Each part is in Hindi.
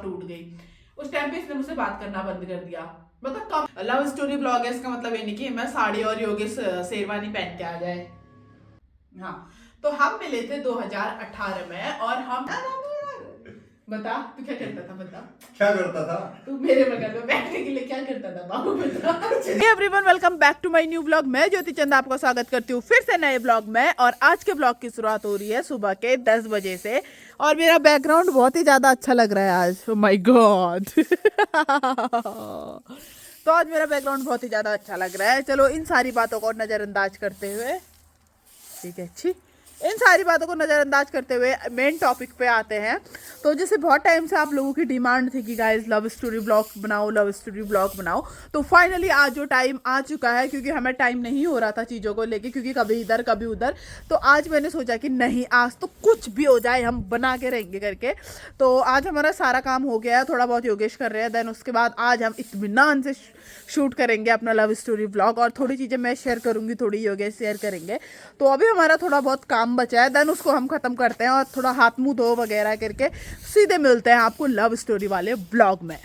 टूट गई। उस टाइम पे इसने मुझसे बात करना बंद कर दिया। मतलब कम लव स्टोरी ब्लॉग है, इसका मतलब ये नहीं कि मैं साड़ी और योगेश शेरवानी पहन के आ जाए। हाँ, तो हम मिले थे 2018 में और हम बता तू क्या करता था, बता क्या करता था तू मेरे बगल में बैठने के लिए क्या करता था बाबू, बता। Everyone, welcome back to my new blog. मैं ज्योति चंद आपका स्वागत करती हूँ फिर से नए ब्लॉग में। और आज के ब्लॉग की शुरुआत हो रही है सुबह के 10 बजे से। और मेरा बैकग्राउंड बहुत ही ज्यादा अच्छा लग रहा है आज। Oh my God. तो आज मेरा बैकग्राउंड बहुत ही ज्यादा अच्छा लग रहा है। चलो इन सारी बातों को नजरअंदाज करते हुए, ठीक है, अच्छी इन सारी बातों को नज़रअंदाज करते हुए मेन टॉपिक पे आते हैं। तो जैसे बहुत टाइम से आप लोगों की डिमांड थी कि गाइस लव स्टोरी ब्लॉग बनाओ, लव स्टोरी ब्लॉग बनाओ। तो फाइनली आज जो टाइम आ चुका है, क्योंकि हमें टाइम नहीं हो रहा था चीज़ों को लेके, क्योंकि कभी इधर कभी उधर। तो आज मैंने सोचा कि नहीं, आज तो कुछ भी हो जाए हम बना के रहेंगे करके। तो आज हमारा सारा काम हो गया है, थोड़ा बहुत योगेश कर रहे हैं। देन उसके बाद आज हम इत्मीनान से शूट करेंगे अपना लव स्टोरी ब्लॉग। और थोड़ी चीज़ें मैं शेयर करूँगी, थोड़ी योगेश शेयर करेंगे। तो अभी हमारा थोड़ा बहुत काम बचा है, देन उसको हम खत्म करते हैं और थोड़ा हाथ मुंह धो वगैरह करके सीधे मिलते हैं आपको लव स्टोरी वाले ब्लॉग में।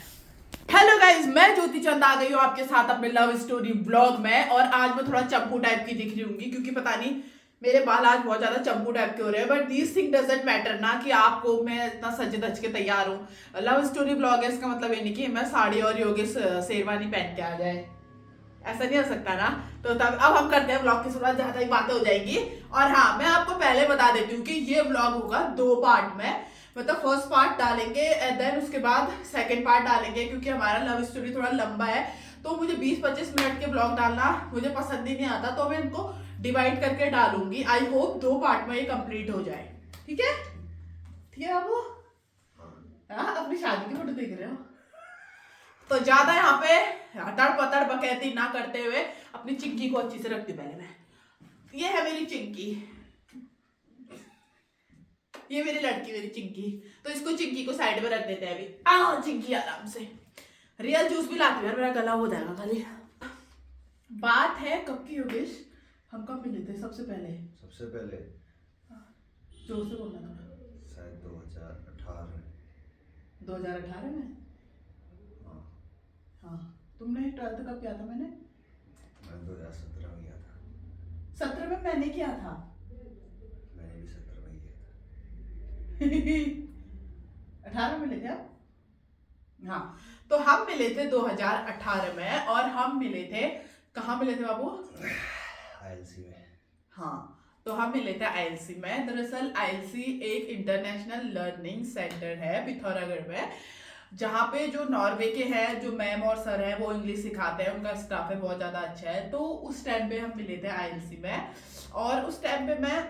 हेलो गाइज, मैं ज्योति चंद आ गई हूँ आपके साथ अपने लव स्टोरी ब्लॉग में। और आज मैं थोड़ा चंपू टाइप की दिख रही हूँ, क्योंकि पता नहीं मेरे बाल आज बहुत ज्यादा चंपू टाइप के हो रहे हैं। But this thing doesn't matter ना, कि आपको मैं इतना सज धज के तैयार हूँ। लव स्टोरी ब्लॉग है, इसका मतलब ये नहीं कि मैं साड़ी और योगेश शेरवानी पहन के आ जाए। ऐसा नहीं हो सकता ना। तो तब अब हम करते हैं ब्लॉग की शुरुआत, ज्यादा ही बातें हो जाएंगी। और हाँ, मैं आपको पहले बता देती हूँ कि ये ब्लॉग होगा 2 पार्ट में। मतलब फर्स्ट पार्ट डालेंगे एंड देन उसके बाद सेकंड पार्ट डालेंगे, क्योंकि हमारा लव स्टोरी थोड़ा लंबा है। तो मुझे 20-25 मिनट के ब्लॉग डालना मुझे पसंद ही नहीं आता, तो मैं इनको डिवाइड करके डालूंगी। आई होप 2 पार्ट में ये कंप्लीट हो जाए। ठीक है, ठीक है बाबू। हाँ, अपनी शादी की फोटो देख रहे हो तो ज्यादा यहाँ पे हतड़ पतड़ बकैती ना करते हुए अपनी चिंकी को अच्छी से रखती पहले मैं। ये है मेरी चिंकी, ये मेरी लड़की, मेरी चिंकी। तो इसको चिंकी को साइड में रख देते हैं अभी। आओ चिंकी, आराम से। रियल जूस भी लाती है, मेरा गला हो जाएगा खाली। बात है कब की योगेश, हम कब मिले थे सबसे पहले? सबसे पहले जोर से बोलना था। शायद 2018 2018 में। हाँ, तुमने 12th कब किया था? मैंने 2017 में गया था। 17 में मैंने किया था। मैंने भी 17 में किया था। 18 में मिले थे आप? हाँ, तो हम मिले थे 2018 में। और हम मिले थे, कहाँ मिले थे बाबू? आईएलसी में। हाँ, तो हम मिले थे आईएलसी में। दरअसल आईएलसी एक इंटरनेशनल लर्निंग सेंटर है पिथौरागढ़ में, जहाँ पे जो नॉर्वे के हैं, जो मैम और सर हैं, वो इंग्लिश सिखाते हैं। उनका स्टाफ है बहुत ज़्यादा अच्छा है। तो उस टाइम पे हम मिले थे आईएलसी में। और उस टाइम पे मैं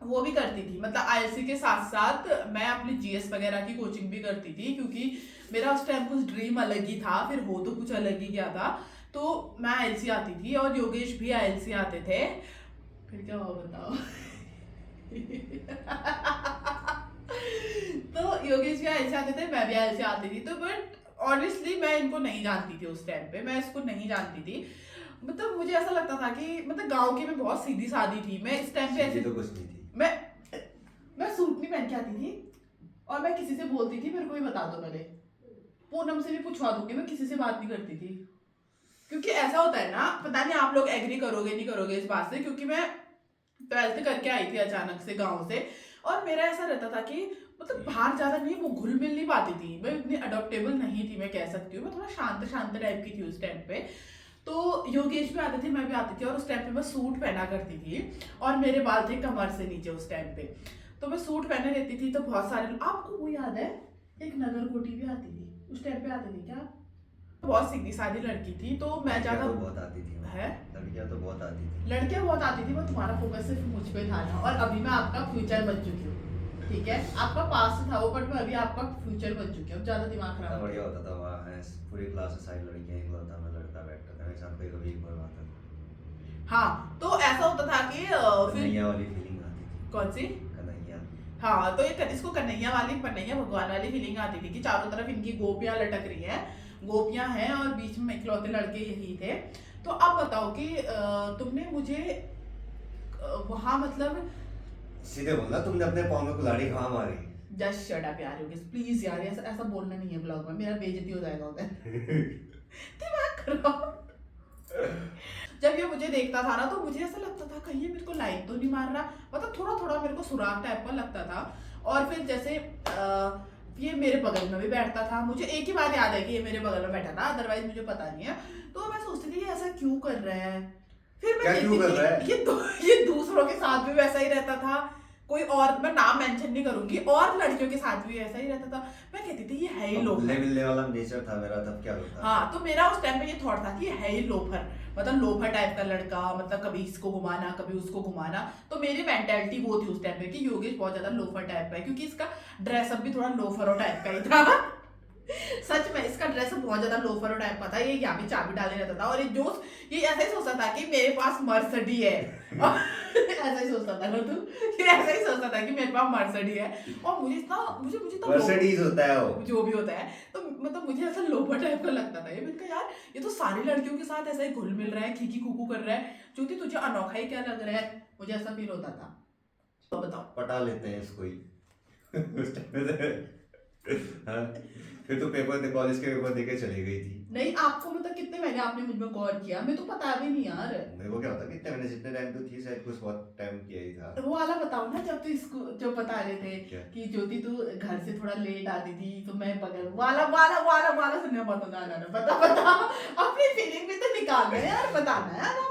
वो भी करती थी, मतलब आईएलसी के साथ साथ मैं अपनी जीएस वगैरह की कोचिंग भी करती थी, क्योंकि मेरा उस टाइम कुछ ड्रीम अलग ही था, फिर हो तो कुछ अलग ही गया था। तो मैं आईएलसी आती थी और योगेश भी आईएलसी आते थे। फिर क्या हुआ बताओ? तो योगेश भी आईएलसी आते थे, मैं भी आईएलसी आती थी। तो बट ऑब्वियसली मैं इनको नहीं जानती थी उस टाइम पे, मैं इसको नहीं जानती थी। मतलब मुझे ऐसा लगता था कि मतलब गांव की मैं बहुत सीधी सादी थी। मैं इस टाइम पे ऐसे तो कुछ नहीं थी। मैं सूट नहीं पहन के आती थी। और मैं किसी से बोलती थी मेरे को भी बता दो, पहले पूनम से भी पूछवा दूंगी, मैं किसी से बात नहीं करती थी। क्योंकि ऐसा होता है ना, पता नहीं आप लोग एग्री करोगे नहीं करोगे इस बात से, क्योंकि मैं 12th करके आई थी अचानक से गांव से। और मेरा ऐसा रहता था कि मतलब बाहर ज्यादा नहीं, वो घुल मिल नहीं पाती थी, मैं इतनी अडॉप्टेबल नहीं थी, मैं कह सकती हूँ। मैं थोड़ा शांत शांत टाइप की थी उस टाइम पे। तो योगेश भी आते थे, मैं भी आती थी। और उस टाइम पे मैं सूट पहना करती थी और मेरे बाल थे कमर से नीचे उस टाइम पे। तो मैं सूट पहने रहती थी। तो बहुत सारे, आपको वो याद है एक नगर कोटी भी आती थी उस टाइम पे, आती थी क्या? बहुत सीधी सादी लड़की थी। तो मैं ज्यादा तो बहुत आती थी है, लड़कियां तो बहुत आती थी। लड़कियां बहुत आती थी, वो तुम्हारा फोकस सिर्फ मुझ पे था ना। और अभी मैं आपका फ्यूचर बन चुकी हूँ, ठीक है? आपका पास्ट था वो, बट मैं अभी आपका फ्यूचर बन चुकी हूँ। ज्यादा दिमाग खराब बढ़िया होता था वहाँ है, पूरी क्लास से सारी लड़कियां, एक होता मैं लड़का बैठता था मेरे साथ, कभी एक बार आता था। हाँ, तो ऐसा होता था कि फिर कन्हैया वाली फीलिंग आती थी। कौन सी? कन्हैया। हाँ, तो ये इसको कन्हैया वाली, कन्हैया भगवान वाली फीलिंग आती थी कि चारों तरफ इनकी गोपियां लटक रही हैं, गोपियां हैं और बीच में इकलौते लड़के यही थे। तो अब बताओ कि तुमने मुझे वहां मतलब सीधे बोलना, तुमने अपने पाँव में कुल्हाड़ी कहाँ मारी? जस्ट शट अप यार योगेश, प्लीज यार, ऐसा ऐसा बोलना नहीं है ब्लॉग में, मेरा बेइज्जती हो जाएगा उधर। दिमाग खराब। जब ये मुझे देखता था ना तो मुझे ऐसा लगता था कहीं ये मेरे को लाइक तो नहीं मार रहा, मतलब थोड़ा थोड़ा मेरे को सुराग टाइप का लगता था। और फिर जैसे ये मेरे बगल में भी बैठता था, मुझे एक ही बात याद है कि ये मेरे बगल में बैठा था, अदरवाइज मुझे पता नहीं है। तो मैं सोचती थी ये ऐसा क्यों कर रहा है। फिर मैं क्यों कर रहा है? ये दूसरों के साथ भी वैसा ही रहता था, कोई और, मैं नाम मेंशन नहीं करूंगी, और लड़कियों के साथ भी ऐसा ही रहता था। मैं कहती थी ये है ही लोफर। मिलने वाला नेचर था मेरा, तब क्या होता। हाँ, तो मेरा उस टाइम पे ये थॉट था कि ये है ही लोफर, मतलब लोफर टाइप का लड़का, मतलब कभी इसको घुमाना कभी उसको घुमाना। तो मेरी मेंटालिटी वो थी उस टाइम पे कि योगेश बहुत ज्यादा लोफर टाइप का है, क्योंकि इसका ड्रेसअप भी थोड़ा लोफर टाइप का ही था। सच में इसका ड्रेस बहुत ज्यादा लोफर टाइप का था, ये यहाँ पे चाबी डाले रहता था, और ये ऐसा ही सोचता था कि मेरे पास मर्सिडीज है। ऐसा ही सोचता था ना तू, ये ऐसा ही सोचता था कि मेरे पास मर्सिडीज है। और मुझे तो मर्सिडीज होता है वो, जो भी होता है, तो मतलब मुझे ऐसा लोफर टाइप का लगता था ये। मैंने कहा यार ये तो सारी लड़कियों के साथ ऐसा ही घुल मिल रहा है, खीखी खूखू कर रहा है, ज्योति तुझे अनोखा ही क्या लग रहा है, मुझे ऐसा फील होता था। तो बताओ, पटा लेते हैं इसको ही। उस टाइम पे हाँ, फिर तो कॉलेज के पेपर देके चली गई थी। नहीं आपको मतलब कितने महीने आपने मुझ में गौर किया, मैं तो पता भी नहीं यार। मेरे को क्या होता कितने मैंने जितने टाइम तो थी शायद, कुछ बहुत टाइम किया ही था। वो वाला बताओ ना, जब तू इसको जो बता रहे थे क्या? कि ज्योति तू घर से थोड़ा लेट आती थी तो मैं बगल वाला वाला वाला वाला सुनने में बहुत मजा आ रहा है। बता अपनी फीलिंग भी तो निकालना है यार, बताना है यार।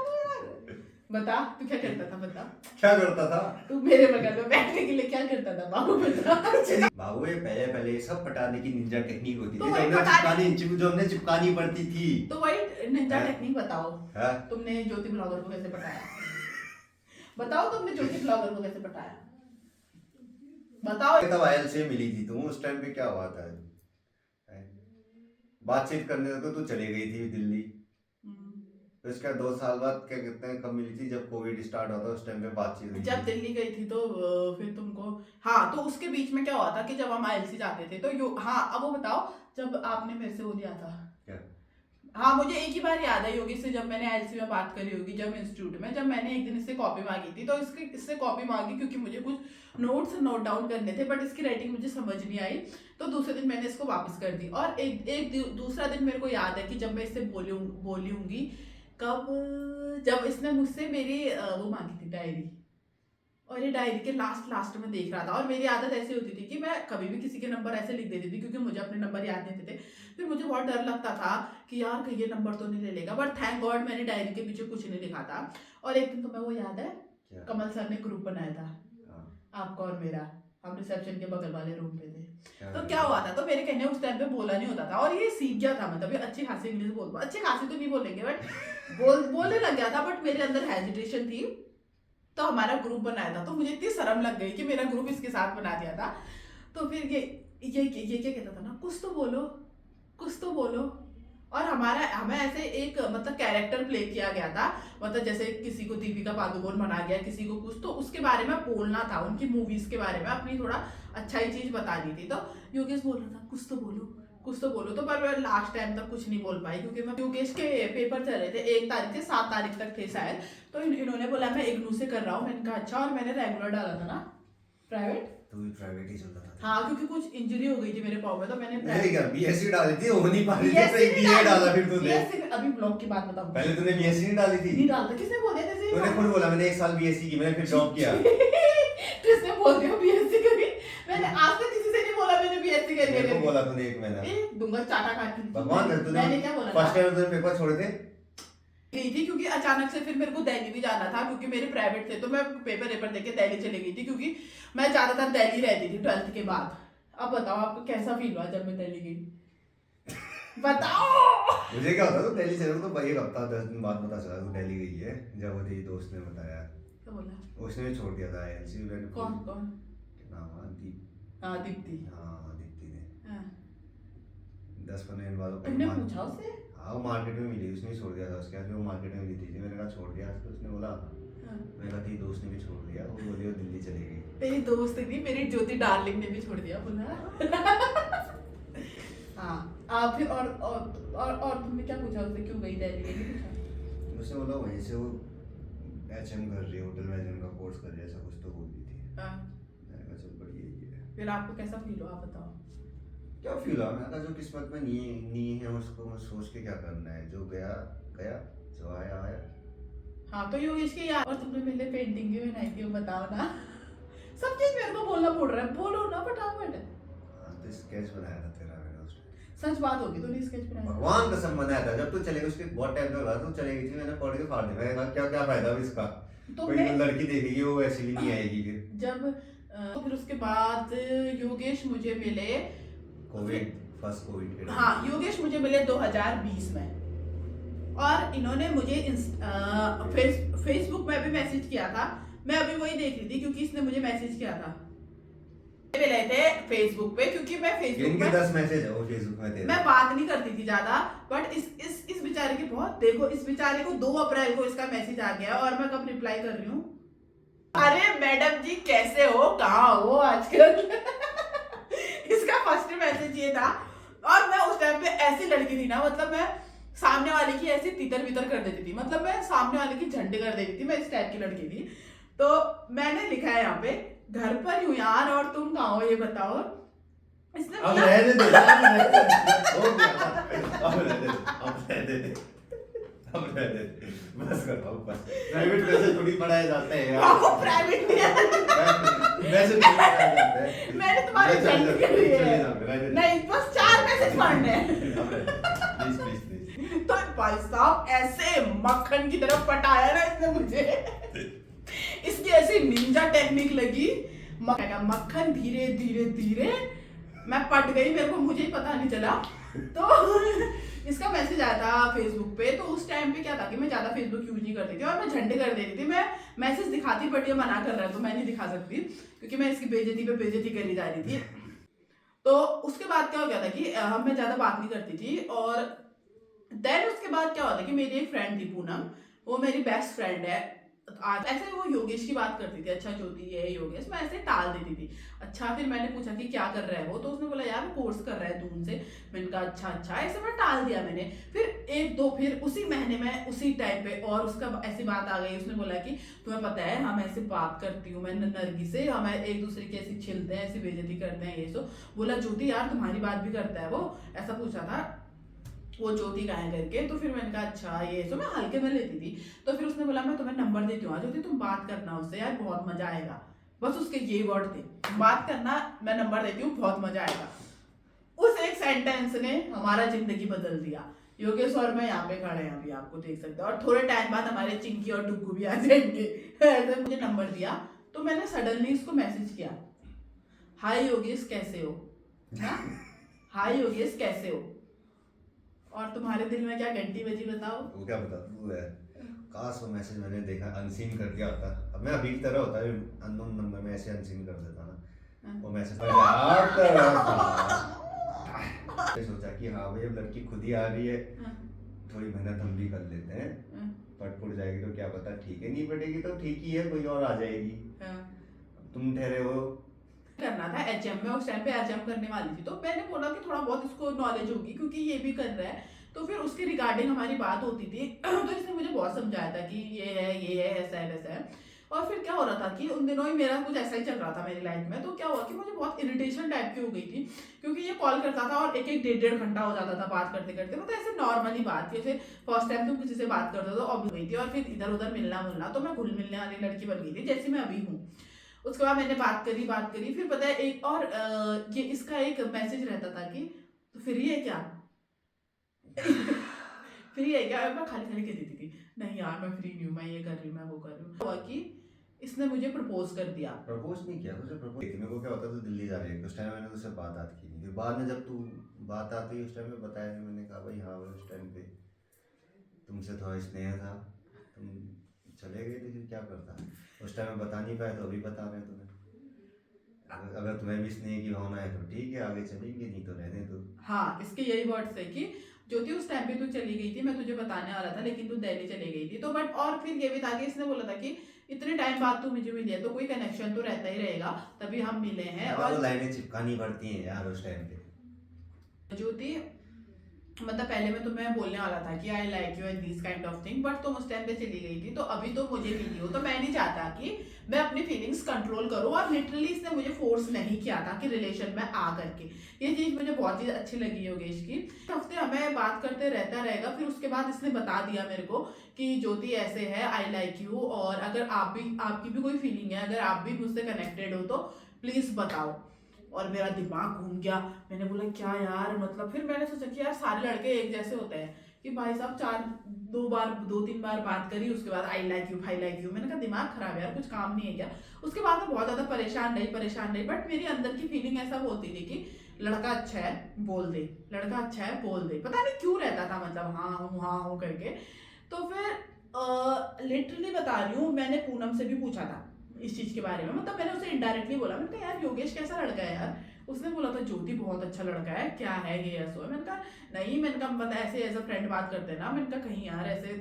बता तू क्या करता था, बता क्या करता था तू मेरे बगल में बैठने के लिए क्या करता था बाबू, बता। बाबू ये पहले सब पटाने की निंजा टेक्निक होती तो थी, वही जो हमने चिपकानी पड़ती थी। तो वही निंजा टेक्निक बताओ। हाँ? तुमने ज्योति ब्लॉगर को कैसे पटाया, बताओ तुमने ज्योति ब्लॉगर को कैसे पटाया, बताओ। तब आयल से मिली थी तुम, उस टाइम पे क्या हुआ था? बातचीत करने तो तू चली गई थी दिल्ली, तो इसका 2 साल बाद क्या कहते हैं कब मिली थी, जब कोविड स्टार्ट हुआ था उस टाइम पे बातचीत हुई जब थी। दिल्ली गई थी तो फिर तुमको, हाँ तो उसके बीच में क्या हुआ था कि जब हम आईएलसी जाते थे तो हाँ अब वो बताओ, जब आपने मेरे से वो लिया था क्या? हाँ मुझे एक ही बार याद है योगी से, जब मैंने आईएलसी में बात करी होगी, जब इंस्टीट्यूट में, जब मैंने एक दिन इससे कॉपी मांगी थी, तो इससे कॉपी मांगी क्योंकि मुझे कुछ नोट्स नोट डाउन करने थे, बट इसकी राइटिंग मुझे समझ नहीं आई, तो दूसरे दिन मैंने इसको वापस कर दी। और एक दूसरा दिन मेरे को याद है कि जब मैं इससे बोली होंगी कब, जब इसने मुझसे मेरी वो मांगी थी डायरी, और ये डायरी के लास्ट में देख रहा था। और मेरी आदत ऐसी होती थी कि मैं कभी भी किसी के नंबर ऐसे लिख देती थी, क्योंकि मुझे अपने नंबर याद नहीं थे। फिर मुझे बहुत डर लगता था कि यार कहीं ये नंबर तो नहीं ले लेगा, बट थैंक गॉड मैंने डायरी के पीछे कुछ नहीं लिखा था। और एक दिन तो मैं वो याद है क्या? कमल सर ने ग्रुप बनाया था हाँ। आपका और मेरा, हम रिसेप्शन के बगल वाले रूम पे थे। क्या तो क्या हुआ था, तो मेरे कहने उस टाइम पे बोला नहीं होता था, और ये सीख गया था, मतलब ये अच्छी खासी इंग्लिश बोल, अच्छी खासी तो नहीं बोलेंगे बट बोलने लग गया था, बट मेरे अंदर हेजिटेशन थी। तो हमारा ग्रुप बनाया था, तो मुझे इतनी शर्म लग गई कि मेरा ग्रुप इसके साथ बना दिया था। तो फिर ये क्या कहता था ना, कुछ तो बोलो। और हमें ऐसे एक मतलब कैरेक्टर प्ले किया गया था, मतलब जैसे किसी को दीपिका पादुकोण बना गया, किसी को कुछ, तो उसके बारे में बोलना था, उनकी मूवीज के बारे में अपनी थोड़ा अच्छा ही चीज बतानी थी। तो योगेश बोल रहा था कुछ तो बोलो, तो पर मैं लास्ट टाइम तक कुछ नहीं बोल पाई, क्योंकि मैं योगेश के पेपर चल रहे थे 1 तारीख से 7 तारीख तक थे शायद। तो इन्होंने बोला मैं इग्नू से कर रहा हूँ, मैंने कहा अच्छा, और मैंने रेगुलर डाला था ना प्राइवेट, तो भी प्राइवेट ही चलता था। हाँ क्योंकि कुछ इंजरी हो गई थी मेरे पाँव में, तो मैंने नहीं क्या बीएससी डाली थी, हो नहीं पा रही थी, तो बीए डाला फिर तूने। बीएससी अभी ब्लॉग की बात बताऊं, पहले तूने बीएससी नहीं डाली थी? नहीं डालता, किसने बोल दिया तेरे? तूने खुद बोला मैंने 1 साल बीएससी की, मैंने फिर जॉब किया। किसने बोल दिया बीएससी करी? मैंने आज तक किसी से नहीं बोला मैंने बीएससी करी है। मेरे को बोला तूने 1 महीना। दूंगा चाटा काट के। भगवान कर तूने। मैंने क्या बोला? फर्स्ट टाइम तूने पेपर छोड़े थे? गई थी क्योंकि अचानक से फिर मेरे को दिल्ली भी जाना था, क्योंकि मेरे प्राइवेट थे, तो मैं पेपर देके दिल्ली चली गई थी, क्योंकि मैं ज्यादातर दिल्ली रहती थी 12th के बाद। अब बताओ आपको कैसा फील हुआ जब मैं दिल्ली गई? बताओ। मुझे क्या होता, तो दिल्ली चलो तो भाई, एक हफ्ता 10 दिन बाद पता चला तू दिल्ली गई है, जब वो तेरी दोस्त ने बताया। क्या बोला? उसने भी छोड़ दिया था आईएलसी। कौन? नाम है दीप। हाँ दीप्ति। हाँ दीप्ति ने हाँ। 10-15 दिन बाद तुमने पूछा उससे? हाँ वो मार्केट में मिली, उसने छोड़ दिया था, उसके बाद वो मार्केट में मिली थी, मैंने कहा छोड़ दिया, तो उसने बोला मैंने कहा तेरी दोस्त ने भी छोड़ दिया, वो बोली वो दिल्ली चली गई। तेरी दोस्त नहीं, मेरी ज्योति डार्लिंग ने भी छोड़ दिया, बोला। हाँ फिर और तुमने क्या पूछा उससे, क्यों गई दिल्ली? नहीं पूछा? उसने बोला वहीं से वो एचएम कर रही है, होटल मैनेजमेंट का कोर्स कर रही है, ऐसा कुछ तो बोल रही थी। हाँ। मैंने कहा चल बढ़िया ही है। फिर आपको कैसा फील हुआ आप बताओ? क्या फील हुआ? मैं कहा जो किस्मत में नहीं नहीं है उसको सोच के क्या करना है, जो गया गया, जो आया आया। हाँ तो योगेश के यार, और तुमने मेरे लिए पेंटिंग भी बनाई थी, वो बताओ ना। सब चीज मेरे को बोलना पड़ रहा है, बोलो ना फटाफट। हाँ तो स्केच बनाया था तेरा मैंने उस टाइम। सच बात होगी, तूने स्केच बनाया? भगवान कसम बनाया था। जब तू चले गई उसके बहुत टाइम के बाद तू चलेगी थी, मैंने पढ़ के फाड़ दिया। मैंने कहा क्या क्या फायदा अब इसका, तो कोई मैं लड़की देखेगी वो ऐसी भी नहीं आएगी फिर। जब तो फिर उसके बाद योगेश मुझे मिले कोविड, फर्स्ट कोविड के हाँ योगेश मुझे मिले 2020 में, और इन्होंने मुझे फेसबुक में भी मैसेज किया था। मैं अभी वही देख रही थी क्योंकि इसने मुझे मैसेज किया था, मिले थे फेसबुक पे, क्योंकि मैं फेसबुक इनके पे 10 मैसेज है वो फेसबुक में तेरे। मैं बात नहीं करती थी ज्यादा, बट इस बेचारे की बहुत, देखो इस बेचारे को 2 अप्रैल को इसका मैसेज आ गया और मैं कब रिप्लाई कर रही हूँ, अरे मैडम जी कैसे हो, कहाँ हो आजकल। इसका फर्स्ट मैसेज ये था, और मैं उस टाइम पे ऐसी लड़की थी ना, मतलब मैं सामने वाले की ऐसी तितर बितर कर देती थी, मतलब मैं सामने वाले की झंडे कर देती थी, मैं इस टाइप की लड़की थी। तो मैंने लिखा है यहाँ पे, घर पर हूँ यार और तुम कहाँ हो ये बताओ। इसने अब बोला रहने दे, अब रहने दे, हो गया, अब रहने दे, अब रहने दे, अब रहने दे, बस कर पाओ बस। प्राइवेट मैसेज थोड़ी पढ़ाए जाते हैं यार। वो प्राइवेट नहीं है। मैसेज थोड़ी पढ़ाए जाते हैं। मैंने तुम्हारी हेल्प कर रही है, नहीं बस 4 मैसेज पढ़ने हैं। Please please please. तो भाई साहब ऐसे मक्खन की तरफ पटाया ना इसने मुझे, इसकी ऐसी निंजा टेक्निक लगी, मक्खन धीरे धीरे धीरे मैं पट गई, मेरे को मुझे ही पता नहीं चला। तो इसका मैसेज आया था फेसबुक पे, तो उस टाइम पे क्या था कि मैं ज्यादा फेसबुक यूज नहीं करती थी और मैं झंडे कर देती थी, मैं मैसेज दिखाती बट ये मना कर रहा है तो मैं नहीं दिखा सकती क्योंकि मैं इसकी बेइज्जती पे बेइज्जती करी जा रही थी। तो उसके बाद क्या हो गया था कि मैं ज्यादा बात नहीं करती थी, और देन उसके बाद क्या होता है कि मेरी एक फ्रेंड थी पूनम, वो मेरी बेस्ट फ्रेंड है। आज ऐसे वो योगेश की बात करती थी, अच्छा ज्योति ये योगेश, मैं ऐसे टाल देती थी। अच्छा फिर मैंने पूछा कि क्या कर रहा है वो, तो उसने बोला यार वो कोर्स कर रहा है दून से। मैंने कहा अच्छा अच्छा, ऐसे मैं टाल दिया मैंने। फिर उसी महीने में उसी टाइम पे और उसका ऐसी बात आ गई, उसने बोला कि तुम्हें पता है हम ऐसे बात करती हूँ मैं नरगी से, हम एक दूसरे की ऐसी छिलते हैं, ऐसी बेइज्जती करते हैं ये सो। बोला ज्योति यार तुम्हारी बात भी करता है वो, ऐसा पूछा था वो ज्योति का है करके। तो फिर मैंने कहा अच्छा ये तो मैं हल्के में लेती थी। तो फिर उसने बोला मैं तुम्हें नंबर देती हूँ ज्योति, तुम बात करना उससे यार बहुत मजा आएगा। बस उसके ये वर्ड थे, बात करना, मैं नंबर देती हूँ बहुत मजा आएगा। उस एक सेंटेंस ने हमारा जिंदगी बदल दिया। योगेश और मैं यहाँ पे खड़े हैं अभी, आपको देख सकते हैं, और थोड़े टाइम बाद हमारे चिंकी और डुग्गू भी आ जाएंगे। ऐसे मुझे नंबर दिया तो मैंने सडनली उसको मैसेज किया, हाय योगेश कैसे हो, हाय योगेश कैसे हो। और तुम्हारे दिल में क्या घंटी बजी बताओ? वो क्या बता तू है, काश वो मैसेज मैंने देखा अनसीन कर दिया होता। अब मैं अभी की तरह होता है अननोन नंबर में ऐसे अनसीन कर देता ना, वो मैसेज सोचा कि हाँ भाई अब लड़की खुद ही आ रही है, थोड़ी मेहनत हम भी कर लेते हैं, पट जाएगी तो क्या पता ठीक है, नहीं पटेगी तो ठीक ही है, कोई और आ जाएगी। तुम ठहरे हो करना था एचएम में, उस टाइम पे एचएम करने वाली थी, तो मैंने बोला कि थोड़ा बहुत इसको नॉलेज होगी क्योंकि ये भी कर रहा है, तो फिर उसके रिगार्डिंग हमारी बात होती थी। तो इसने मुझे बहुत समझाया था कि ये है ऐसा है वैसा है। और फिर क्या हो रहा था कि उन दिनों ही मेरा कुछ ऐसा ही चल रहा था मेरी लाइफ में, तो क्या हुआ कि मुझे बहुत इरिटेशन टाइप की हो गई थी क्योंकि ये कॉल करता था और एक एक 1.5 घंटा हो जाता था बात करते करते, मतलब ऐसे नॉर्मली बात थी, जैसे फर्स्ट टाइम तुम किसी से बात करते हो तो अब गई थी, और फिर इधर उधर मिलना, तो मैं घुल मिलने वाली लड़की बन गई थी जैसी मैं अभी हूँ। उसके बाद मैंने बात करी, फिर पता है एक और ये इसका एक मैसेज रहता था कि तो फ्री है क्या, फ्री है क्या, मैं खाली खाली कह देती थी नहीं यार मैं फ्री नहीं हूँ, मैं ये कर रही हूँ, मैं वो कर रही हूँ। हुआ कि इसने मुझे प्रपोज कर दिया। प्रपोज नहीं किया, तुझे प्रपोज मेरे को क्या होता तू दिल्ली जा रही है, उस टाइम मैंने तुझसे बात की नहीं, फिर बाद में जब तू बात आती उस टाइम में बताया, फिर मैंने कहा भाई हाँ उस टाइम पे तुमसे थोड़ा स्नेह था, तुम चले गए थे, फिर क्या करता, उस टाइम में बता नहीं पाया तो अभी बता रहे तुम्हें। अगर तुम्हें भी स्नेह की भावना है तो ठीक है आगे चलेंगे, नहीं तो रहने दो। हाँ इसके यही वर्ड्स है कि ज्योति उस टाइम पे तू चली गई थी, मैं तुझे बताने वाला था लेकिन तू दिल्ली चली गई थी, तो बट और फिर ये भी था कि इसने बोला था कि इतने टाइम बाद तू मुझे मिली है तो कोई कनेक्शन तो रहता ही रहेगा, तभी हम मिले हैं। और लाइनें चिपकानी पड़ती हैं यार उस टाइम पे। ज्योति मतलब पहले मैं तुम्हें बोलने वाला था कि I like you and this kind of thing, but तुम उस टाइम पे चली गई थी, तो अभी तो मुझे मिली हो, तो मैं नहीं चाहता कि मैं अपनी फीलिंग्स कंट्रोल करूं। और लिटरली इसने मुझे फोर्स नहीं किया था कि रिलेशन में आ करके। ये चीज मुझे बहुत ही अच्छी लगी योगेश की। हफ्ते हमें बात करते रहता रहेगा, फिर उसके बाद इसने बता दिया मेरे को कि ज्योति ऐसे है, आई लाइक यू, और अगर आपकी भी कोई फीलिंग है, अगर आप भी मुझसे कनेक्टेड हो तो प्लीज बताओ। और मेरा दिमाग घूम गया, मैंने बोला क्या यार, मतलब फिर मैंने सोचा कि यार सारे लड़के एक जैसे होते हैं कि भाई साहब दो तीन बार बात करी, उसके बाद आई लाइक यू भाई लाइक यू। मैंने कहा दिमाग खराब है यार, कुछ काम नहीं है क्या। उसके बाद मैं बहुत ज्यादा परेशान रही, बट मेरी अंदर की फीलिंग ऐसा होती थी कि लड़का अच्छा है बोल दे, लड़का अच्छा है बोल दे, पता नहीं क्यों रहता था, मतलब हाँ हूँ करके। तो फिर लिटरली बता रही हूँ, मैंने पूनम से भी पूछा था इस चीज के बारे में, मतलब मैंने उसे इनडायरेक्टली बोला, मैंने कहा यार योगेश कैसा लड़का है यार। उसने बोला था ज्योति बहुत अच्छा लड़का है, क्या है ये ऐसा है। मैंने कहा नहीं, मैंने कहा मतलब ऐसे एज अ फ्रेंड बात करते हैं ना, मैंने कहा कहीं यार ऐसे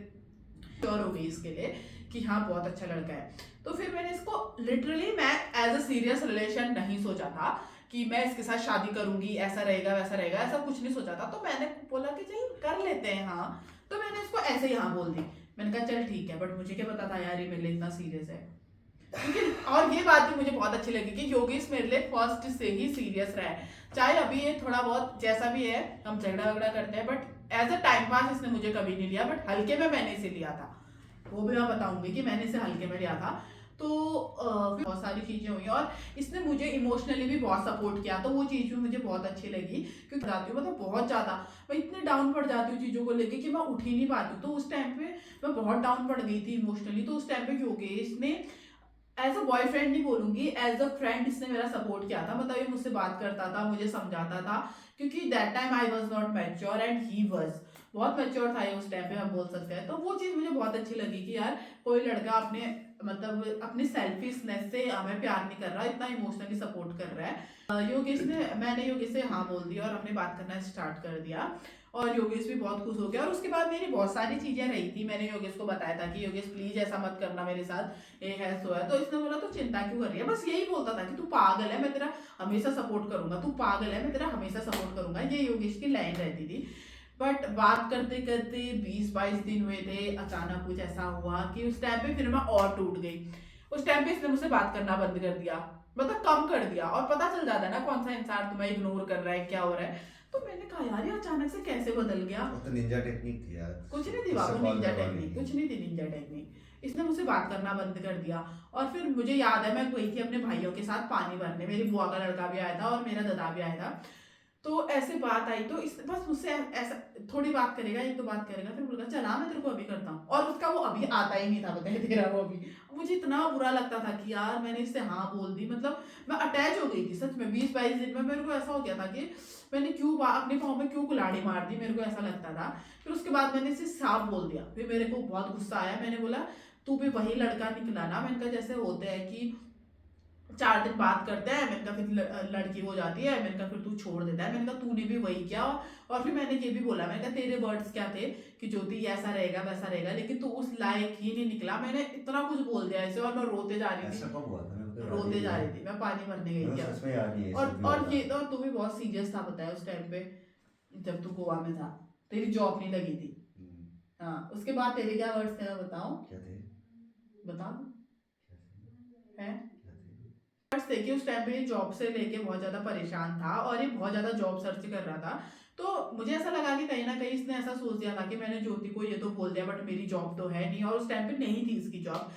श्योर हो गई इसके लिए कि हाँ बहुत अच्छा लड़का है। तो फिर मैंने इसको लिटरली, मैं एज अ सीरियस रिलेशन नहीं सोचा था कि मैं इसके साथ शादी करूंगी, ऐसा रहेगा वैसा रहेगा, ऐसा कुछ नहीं सोचा था। तो मैंने बोला कि चल कर लेते हैं हाँ। तो मैंने इसको ऐसे ही हाँ बोल दी। मैंने कहा चल ठीक है, बट मुझे क्या पता था यार ये मेरे लिए इतना सीरियस है। क्योंकि और ये बात भी मुझे बहुत अच्छी लगी कि योगेश मेरे लिए फर्स्ट से ही सीरियस रहा है। चाहे अभी ये थोड़ा बहुत जैसा भी है, हम झगड़ा वगड़ा करते हैं, but as a time pass इसने मुझे कभी नहीं लिया, बट हल्के में मैंने इसे लिया था। वो भी मैं बताऊंगी कि मैंने इसे हल्के में लिया था। तो फिर बहुत सारी चीजें हुई, और इसने मुझे इमोशनली भी बहुत सपोर्ट किया, तो वो चीज भी मुझे बहुत अच्छी लगी। क्योंकि जाती हूँ मतलब बहुत ज्यादा, मैं इतने डाउन पड़ जाती हूँ चीजों को लेके कि मैं उठ ही नहीं पाती हूँ। तो उस टाइम पे मैं बहुत डाउन पड़ गई थी इमोशनली, तो उस टाइम पे योगेश ने एज अ बॉयफ्रेंड नहीं बोलूंगी, एज अ फ्रेंड इसने मेरा सपोर्ट किया था। मतलब ये मुझसे बात करता था, मुझे समझाता था, क्योंकि that time I was not mature and he was बहुत मैच्योर था ये उस टाइम पे, हम बोल सकते हैं। तो वो चीज मुझे बहुत अच्छी लगी कि यार कोई लड़का अपने मतलब अपनी सेल्फिशनेस से हमें प्यार नहीं कर रहा, इतना इमोशनली सपोर्ट कर रहा है। मैंने योगेश से हाँ बोल दिया और हमने बात करना स्टार्ट कर दिया, और योगेश भी बहुत खुश हो गया। और उसके बाद मेरी बहुत सारी चीजें रही थी, मैंने योगेश को बताया था कि योगेश प्लीज ऐसा मत करना मेरे साथ, ये है सो है। तो इसने बोला तो चिंता क्यों कर रही है, बस यही बोलता था कि तू पागल है, मैं तेरा हमेशा सपोर्ट करूंगा, तू पागल है, मैं तेरा हमेशा सपोर्ट करूंगा, ये योगेश की लाइन रहती थी। बट बात करते करते 20-22 दिन हुए थे, अचानक कुछ ऐसा हुआ कि उस टाइम पे फिर मैं और टूट गई। उस टाइम पे इसने मुझसे बात करना बंद कर दिया, मतलब कम कर दिया। और पता चल जाता है ना कौन सा इंसान तुम्हें इग्नोर कर रहा है, क्या हो रहा है। तो मैंने कहा यार ये अचानक से कैसे बदल गया। वो तो निंजा टेक्निक थी यार, कुछ नहीं थी उससे बाबू कॉल निंजा करवानी टेक्निक, थी। कुछ नहीं थी निंजा टेक्निक। इसने मुझसे बात करना बंद कर दिया। और फिर मुझे याद है मैं गई थी अपने भाइयों के साथ पानी भरने, मेरी बुआ का लड़का भी आया था और मेरा दादा भी आया था। तो ऐसे बात आई, तो इस बस मुझसे ऐसा थोड़ी बात करेगा, एक दो बात करेगा, फिर बोलेगा चला मैं तेरे को अभी करता हूँ। और उसका वो अभी आता ही नहीं था, बताए तेरा वो अभी। मुझे इतना बुरा लगता था कि यार मैंने इससे हाँ बोल दी, मतलब मैं अटैच हो गई थी सच में। 20-22 दिन में मेरे को ऐसा हो गया था कि मैंने क्यों अपने पाँव में क्यों कुल्हाड़ी मार दी, मेरे को ऐसा लगता था। फिर उसके बाद मैंने इसे साफ बोल दिया, फिर मेरे को बहुत गुस्सा आया। मैंने बोला तू भी वही लड़का निकला ना। मैंने कहा जैसे होते हैं कि 4 दिन बात करते हैं, मैंने कहा फिर लड़की हो जाती है, मैंने कहा फिर तू छोड़ देता है, मैंने कहा तूने भी वही किया। और फिर मैंने ये भी बोला, मैंने कहा तेरे वर्ड्स क्या थे कि ज्योति ऐसा रहेगा वैसा रहेगा, लेकिन तू उस लायक ही नहीं निकला। मैंने इतना कुछ बोल दिया ऐसे, और मैं रोते जा रही ऐसा थी, कब हुआ था, मेरे को तो याद ही रोते नहीं जा है। रही थी, मैं पानी भरने गई मेरे थी को सच में याद नहीं है ये सब भी हुआ और था। ये तो तू भी बहुत सीरियस था बताया उस टाइम पे, जब तू गोवा में था, तेरी जॉब नहीं लगी थी। हाँ, उसके बाद तेरे क्या वर्ड्स थे मैं बताऊं? क्या थे? बता क्या थे? है क्या थे? देखिए उस टाइम पे जॉब से लेके बहुत ज्यादा परेशान था, और ये बहुत ज्यादा जॉब सर्च कर रहा था। तो मुझे ऐसा लगा कि कहीं ना कहीं इसने ऐसा सोच दिया था कि मैंने ज्योति को ये तो बोल दिया, बट मेरी जॉब तो है नहीं, और उस टाइम पे नहीं थी इसकी जॉब।